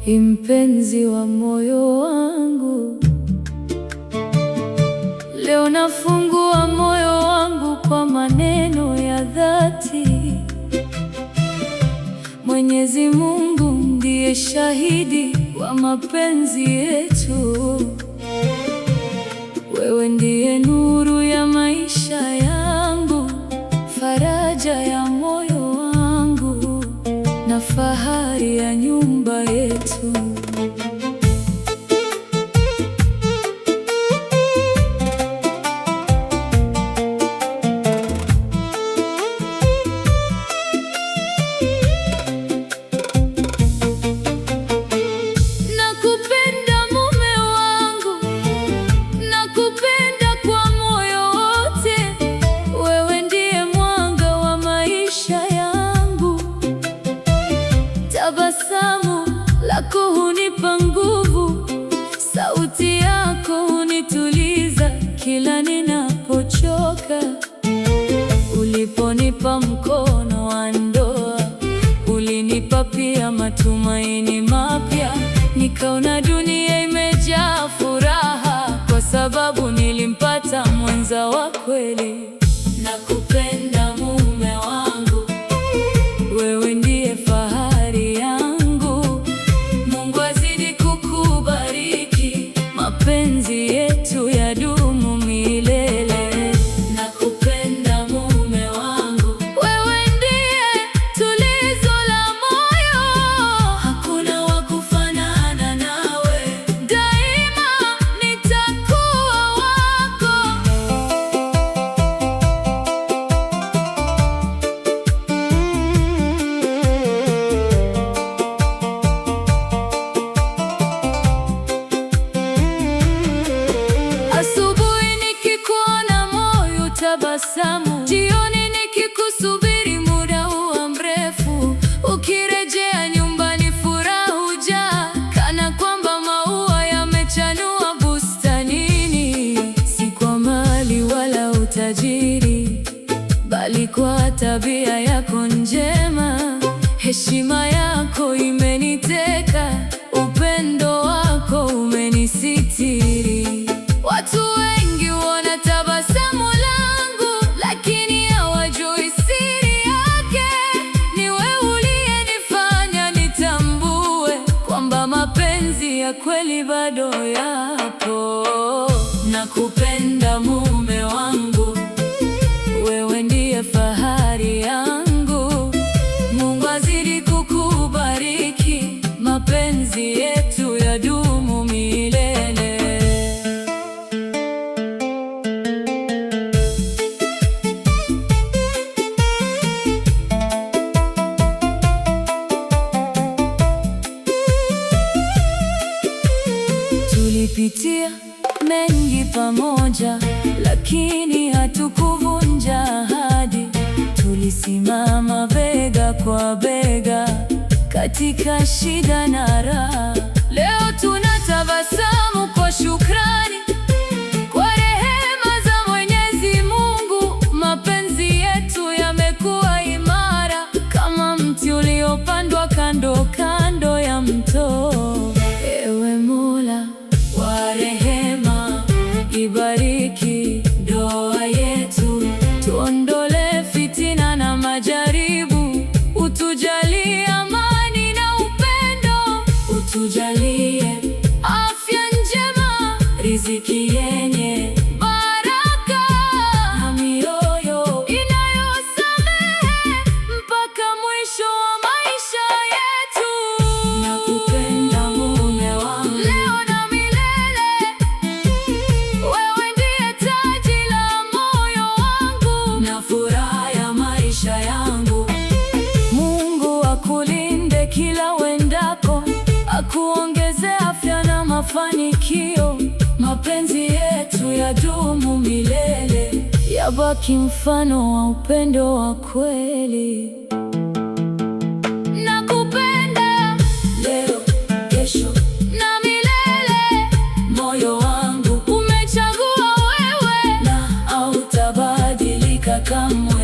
mpenzi wa moyo wangu, leo nafungua moyo wangu kwa maneno ya dhati. Mwenyezi Mungu ndiye shahidi wa mapenzi yetu. Wewe ndiye nuru ya maisha yangu, faraja ya moyo wangu na fahari ya nyumba yetu. Nakupenda mume wangu, nakupenda kwa moyo wote. Wewe ndiye mwanga wa maisha yangu. Tabasamu lako hunipa nguvu, sauti yako hunituliza kila ninapochoka. Uliponipa mkono wa ndoa, ulinipa pia matumaini mapya. Nikaona dunia imejaa furaha, kwa sababu nilimpata mwenza wa kweli. Nakupenda mume wangu, wewe ndiye fahari yangu. Mungu azidi kukubariki, mapenzi yetu yadumu milele. Nakupenda mume wangu, wewe ndiye tulizo la moyo. Hakuna wa kufanana nawe, daima nitakuwa wako. Asubuhi nikikuona moyo tabasamu, jioni nikikusubiri muda huwa mrefu. Ukirejea nyumbani furaha hujaa, kana kwamba maua yamechanua bustanini. Si kwa mali wala utajiri, bali kwa tabia yako njema. Heshima yako imeniteka, upendo wako umenisitiri. Watu wengi wana tabasamu langu, lakini hawajui siri yake. Ni wewe uliyenifanya nitambue kwamba mapenzi ya kweli bado yapo. Nakupenda mume wangu, wewe ndiye fahari yangu. Mungu azidi kukubariki, mapenzi yetu yadumu milele. Tulipitia mengi pamoja, lakini hatukuvunja ahadi. Tulisimama bega kwa bega katika shida na raha. Leo tunatabasamu kwa shukrani, kwa rehema za Mwenyezi Mungu. Mapenzi yetu yamekuwa imara kama mti uliopandwa kando kando ya mto. Ewe Mola wa rehema, ibariki ndoa yetu, tuondolee fitina na majaribu. Utujalie amani na upendo, utujalie afya njema, riziki yenye baraka na mioyo inayosamehe mpaka mwisho wa maisha yetu. Nakupenda mume wangu, leo na milele. Wewe ndiye taji la moyo wangu na furaha ya maisha yangu. Mungu akulinde kila uendako, akuongeze afya na mafanikio. Mapenzi yetu yadumu milele, yabaki mfano wa upendo wa kweli. Nakupenda leo, kesho na milele. Moyo wangu umechagua wewe, na hautabadilika kamwe.